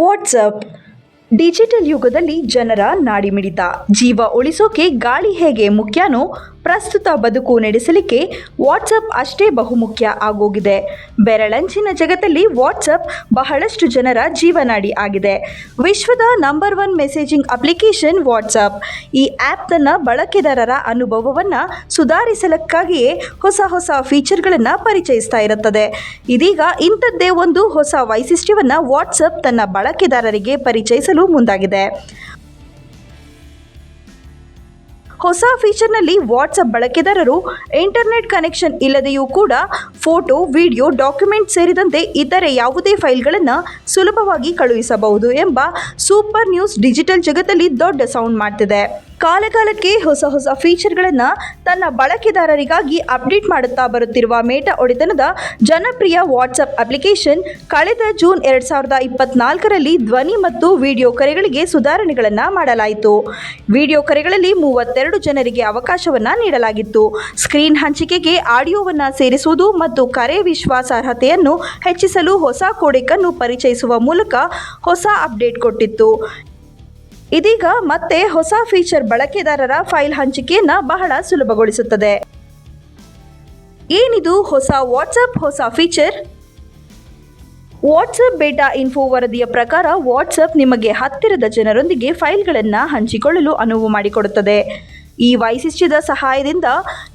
WhatsApp digital ಯುಗದಲ್ಲಿ ಜನರ ನಾಡಿಮಿಡಿತ. ಜೀವ ಉಳಿಸೋಕೆ ಗಾಳಿ ಹೇಗೆ ಮುಖ್ಯನೋ ಪ್ರಸ್ತುತ ಬದುಕು ನಡೆಸಲಿಕ್ಕೆ ವಾಟ್ಸಪ್ ಅಷ್ಟೇ ಬಹುಮುಖ್ಯ ಆಗೋಗಿದೆ. ಬೆರಳಂಚಿನ ಜಗತ್ತಲ್ಲಿ ವಾಟ್ಸಪ್ ಬಹಳಷ್ಟು ಜನರ ಜೀವನಾಡಿ ಆಗಿದೆ. ವಿಶ್ವದ ನಂಬರ್ 1 ಮೆಸೇಜಿಂಗ್ ಅಪ್ಲಿಕೇಶನ್ ವಾಟ್ಸಪ್. ಈ ಆ್ಯಪ್ ತನ್ನ ಬಳಕೆದಾರರ ಅನುಭವವನ್ನು ಸುಧಾರಿಸಲಿಕ್ಕಾಗಿಯೇ ಹೊಸ ಫೀಚರ್ಗಳನ್ನು ಪರಿಚಯಿಸ್ತಾ ಇರುತ್ತದೆ. ಇದೀಗ ಇಂಥದ್ದೇ ಒಂದು ಹೊಸ ವೈಶಿಷ್ಟ್ಯವನ್ನು ವಾಟ್ಸಪ್ ತನ್ನ ಬಳಕೆದಾರರಿಗೆ ಪರಿಚಯಿಸಲು ಮುಂದಾಗಿದೆ. ಹೊಸ ಫೀಚರ್ನಲ್ಲಿ ವಾಟ್ಸಪ್ ಬಳಕೆದಾರರು ಇಂಟರ್ನೆಟ್ ಕನೆಕ್ಷನ್ ಇಲ್ಲದೆಯೂ ಕೂಡ ಫೋಟೋ, ವಿಡಿಯೋ, ಡಾಕ್ಯುಮೆಂಟ್ ಸೇರಿದಂತೆ ಇತರೆ ಯಾವುದೇ ಫೈಲ್ಗಳನ್ನು ಸುಲಭವಾಗಿ ಕಳುಹಿಸಬಹುದು ಎಂಬ ಸೂಪರ್ ನ್ಯೂಸ್ ಡಿಜಿಟಲ್ ಜಗತ್ತಲ್ಲಿ ದೊಡ್ಡ ಸೌಂಡ್ ಮಾಡ್ತಿದೆ. ಕಾಲಕಾಲಕ್ಕೆ ಹೊಸ ಫೀಚರ್ಗಳನ್ನು ತನ್ನ ಬಳಕೆದಾರರಿಗಾಗಿ ಅಪ್ಡೇಟ್ ಮಾಡುತ್ತಾ ಬರುತ್ತಿರುವ ಮೇಟಾ ಒಡೆತನದ ಜನಪ್ರಿಯ ವಾಟ್ಸಪ್ ಅಪ್ಲಿಕೇಶನ್ ಕಳೆದ ಜೂನ್ 2024ರಲ್ಲಿ ಧ್ವನಿ ಮತ್ತು ವಿಡಿಯೋ ಕರೆಗಳಿಗೆ ಸುಧಾರಣೆಗಳನ್ನು ಮಾಡಲಾಯಿತು. ವಿಡಿಯೋ ಕರೆಗಳಲ್ಲಿ 32 ಜನರಿಗೆ ಅವಕಾಶವನ್ನು ನೀಡಲಾಗಿತ್ತು. ಸ್ಕ್ರೀನ್ ಹಂಚಿಕೆಗೆ ಆಡಿಯೋವನ್ನು ಸೇರಿಸುವುದು ಮತ್ತು ಕರೆ ವಿಶ್ವಾಸಾರ್ಹತೆಯನ್ನು ಹೆಚ್ಚಿಸಲು ಹೊಸ ಕೋಡೆಕ್ ಅನ್ನು ಪರಿಚಯಿಸುವ ಮೂಲಕ ಹೊಸ ಅಪ್ಡೇಟ್ ಕೊಟ್ಟಿತ್ತು. ಇದೀಗ ಮತ್ತೆ ಹೊಸ ಫೀಚರ್ ಬಳಕೆದಾರರ ಫೈಲ್ ಹಂಚಿಕೆಯನ್ನು ಬಹಳ ಸುಲಭಗೊಳಿಸುತ್ತದೆ. ಏನಿದು ಹೊಸ ವಾಟ್ಸಪ್ ಹೊಸ ಫೀಚರ್? ವಾಟ್ಸಪ್ ಬೇಟಾ ಇನ್ಫೋ ವರದಿಯ ಪ್ರಕಾರ ವಾಟ್ಸಪ್ ನಿಮಗೆ ಹತ್ತಿರದ ಜನರೊಂದಿಗೆ ಫೈಲ್ಗಳನ್ನು ಹಂಚಿಕೊಳ್ಳಲು ಅನುವು ಮಾಡಿಕೊಡುತ್ತದೆ. ಈ ವೈಶಿಷ್ಟ್ಯದ ಸಹಾಯದಿಂದ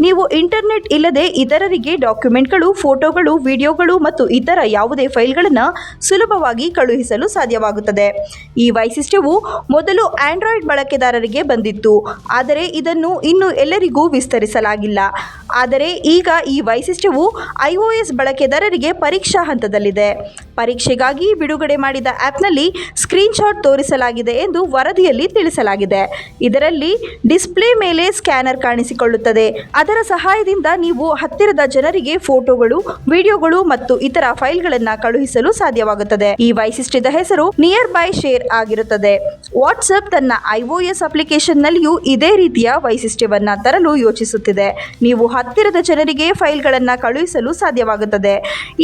ನೀವು ಇಂಟರ್ನೆಟ್ ಇಲ್ಲದೆ ಇತರರಿಗೆ ಡಾಕ್ಯುಮೆಂಟ್ಗಳು, ಫೋಟೋಗಳು, ವಿಡಿಯೋಗಳು ಮತ್ತು ಇತರ ಯಾವುದೇ ಫೈಲ್ಗಳನ್ನು ಸುಲಭವಾಗಿ ಕಳುಹಿಸಲು ಸಾಧ್ಯವಾಗುತ್ತದೆ. ಈ ವೈಶಿಷ್ಟ್ಯವು ಮೊದಲು ಆಂಡ್ರಾಯ್ಡ್ ಬಳಕೆದಾರರಿಗೆ ಬಂದಿತ್ತು, ಆದರೆ ಇದನ್ನು ಇನ್ನೂ ಎಲ್ಲರಿಗೂ ವಿಸ್ತರಿಸಲಾಗಿಲ್ಲ. ಆದರೆ ಈಗ ಈ ವೈಶಿಷ್ಟ್ಯವು iOS ಬಳಕೆದಾರರಿಗೆ ಪರೀಕ್ಷಾ ಹಂತದಲ್ಲಿದೆ. ಪರೀಕ್ಷೆಗಾಗಿ ಬಿಡುಗಡೆ ಮಾಡಿದ ಆ್ಯಪ್ನಲ್ಲಿ ಸ್ಕ್ರೀನ್ಶಾಟ್ ತೋರಿಸಲಾಗಿದೆ ಎಂದು ವರದಿಯಲ್ಲಿ ತಿಳಿಸಲಾಗಿದೆ. ಇದರಲ್ಲಿ ಡಿಸ್ಪ್ಲೇ ಮೇಲೆ ಸ್ಕ್ಯಾನರ್ ಕಾಣಿಸಿಕೊಳ್ಳುತ್ತದೆ. ಅದರ ಸಹಾಯದಿಂದ ನೀವು ಹತ್ತಿರದ ಜನರಿಗೆ ಫೋಟೋಗಳು, ವಿಡಿಯೋಗಳು ಮತ್ತು ಇತರ ಫೈಲ್ಗಳನ್ನು ಕಳುಹಿಸಲು ಸಾಧ್ಯವಾಗುತ್ತದೆ. ಈ ವೈಶಿಷ್ಟ್ಯದ ಹೆಸರು ನಿಯರ್ ಬೈ ಶೇರ್ ಆಗಿರುತ್ತದೆ. ವಾಟ್ಸಪ್ ತನ್ನ iOS ಅಪ್ಲಿಕೇಶನ್ನಲ್ಲಿಯೂ ಇದೇ ರೀತಿಯ ವೈಶಿಷ್ಟ್ಯವನ್ನು ತರಲು ಯೋಚಿಸುತ್ತಿದೆ. ನೀವು ಹತ್ತಿರದ ಜನರಿಗೆ ಫೈಲ್ಗಳನ್ನು ಕಳುಹಿಸಲು ಸಾಧ್ಯವಾಗುತ್ತದೆ.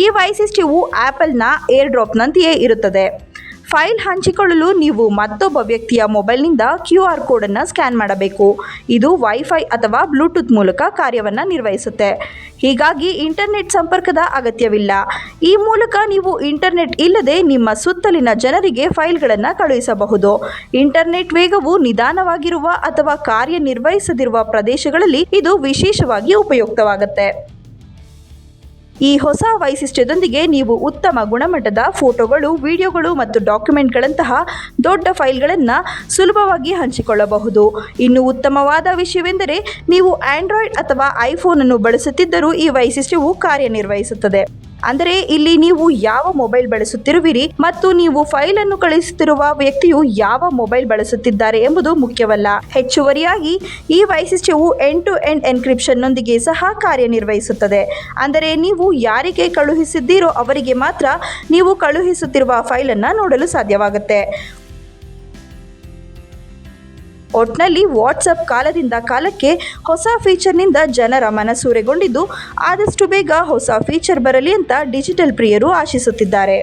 ಈ ವೈಶಿಷ್ಟ್ಯವು ಆಪಲ್ನ ಏರ್ಡ್ರಾಪ್ನಂತೆಯೇ ಇರುತ್ತದೆ. ಫೈಲ್ ಹಂಚಿಕೊಳ್ಳಲು ನೀವು ಮತ್ತೊಬ್ಬ ವ್ಯಕ್ತಿಯ ಮೊಬೈಲ್ನಿಂದ QR ಕೋಡ್ ಅನ್ನು ಸ್ಕ್ಯಾನ್ ಮಾಡಬೇಕು. ಇದು ವೈಫೈ ಅಥವಾ ಬ್ಲೂಟೂತ್ ಮೂಲಕ ಕಾರ್ಯವನ್ನು ನಿರ್ವಹಿಸುತ್ತೆ. ಹೀಗಾಗಿ ಇಂಟರ್ನೆಟ್ ಸಂಪರ್ಕದ ಅಗತ್ಯವಿಲ್ಲ. ಈ ಮೂಲಕ ನೀವು ಇಂಟರ್ನೆಟ್ ಇಲ್ಲದೆ ನಿಮ್ಮ ಸುತ್ತಲಿನ ಜನರಿಗೆ ಫೈಲ್ಗಳನ್ನು ಕಳುಹಿಸಬಹುದು. ಇಂಟರ್ನೆಟ್ ವೇಗವು ನಿಧಾನವಾಗಿರುವ ಅಥವಾ ಕಾರ್ಯನಿರ್ವಹಿಸದಿರುವ ಪ್ರದೇಶಗಳಲ್ಲಿ ಇದು ವಿಶೇಷವಾಗಿ ಉಪಯುಕ್ತವಾಗುತ್ತೆ. ಈ ಹೊಸ ವೈಶಿಷ್ಟ್ಯದೊಂದಿಗೆ ನೀವು ಉತ್ತಮ ಗುಣಮಟ್ಟದ ಫೋಟೋಗಳು, ವಿಡಿಯೋಗಳು ಮತ್ತು ಡಾಕ್ಯುಮೆಂಟ್ಗಳಂತಹ ದೊಡ್ಡ ಫೈಲ್ಗಳನ್ನು ಸುಲಭವಾಗಿ ಹಂಚಿಕೊಳ್ಳಬಹುದು. ಇನ್ನು ಉತ್ತಮವಾದ ವಿಷಯವೆಂದರೆ ನೀವು ಆಂಡ್ರಾಯ್ಡ್ ಅಥವಾ ಐಫೋನ್ ಅನ್ನು ಬಳಸುತ್ತಿದ್ದರೂ ಈ ವೈಶಿಷ್ಟ್ಯವು ಕಾರ್ಯನಿರ್ವಹಿಸುತ್ತದೆ. ಅಂದರೆ ಇಲ್ಲಿ ನೀವು ಯಾವ ಮೊಬೈಲ್ ಬಳಸುತ್ತಿರುವಿರಿ ಮತ್ತು ನೀವು ಫೈಲ್ ಅನ್ನು ಕಳುಹಿಸುತ್ತಿರುವ ವ್ಯಕ್ತಿಯು ಯಾವ ಮೊಬೈಲ್ ಬಳಸುತ್ತಿದ್ದಾರೆ ಎಂಬುದು ಮುಖ್ಯವಲ್ಲ. ಹೆಚ್ಚುವರಿಯಾಗಿ ಈ ವೈಶಿಷ್ಟ್ಯವು ಎಂಡ್ ಟು ಎಂಡ್ ಎನ್ಕ್ರಿಪ್ಷನ್ನೊಂದಿಗೆ ಸಹ ಕಾರ್ಯನಿರ್ವಹಿಸುತ್ತದೆ. ಅಂದರೆ ನೀವು ಯಾರಿಗೆ ಕಳುಹಿಸಿದ್ದೀರೋ ಅವರಿಗೆ ಮಾತ್ರ ನೀವು ಕಳುಹಿಸುತ್ತಿರುವ ಫೈಲನ್ನು ನೋಡಲು ಸಾಧ್ಯವಾಗುತ್ತೆ. ಒಟ್ನಲ್ಲಿ ವಾಟ್ಸಪ್ ಕಾಲದಿಂದ ಕಾಲಕ್ಕೆ ಹೊಸ ಫೀಚರ್ನಿಂದ ಜನರ ಮನಸೂರೆಗೊಂಡಿದ್ದು, ಆದಷ್ಟು ಬೇಗ ಹೊಸ ಫೀಚರ್ ಬರಲಿ ಅಂತ ಡಿಜಿಟಲ್ ಪ್ರಿಯರು ಆಶಿಸುತ್ತಿದ್ದಾರೆ.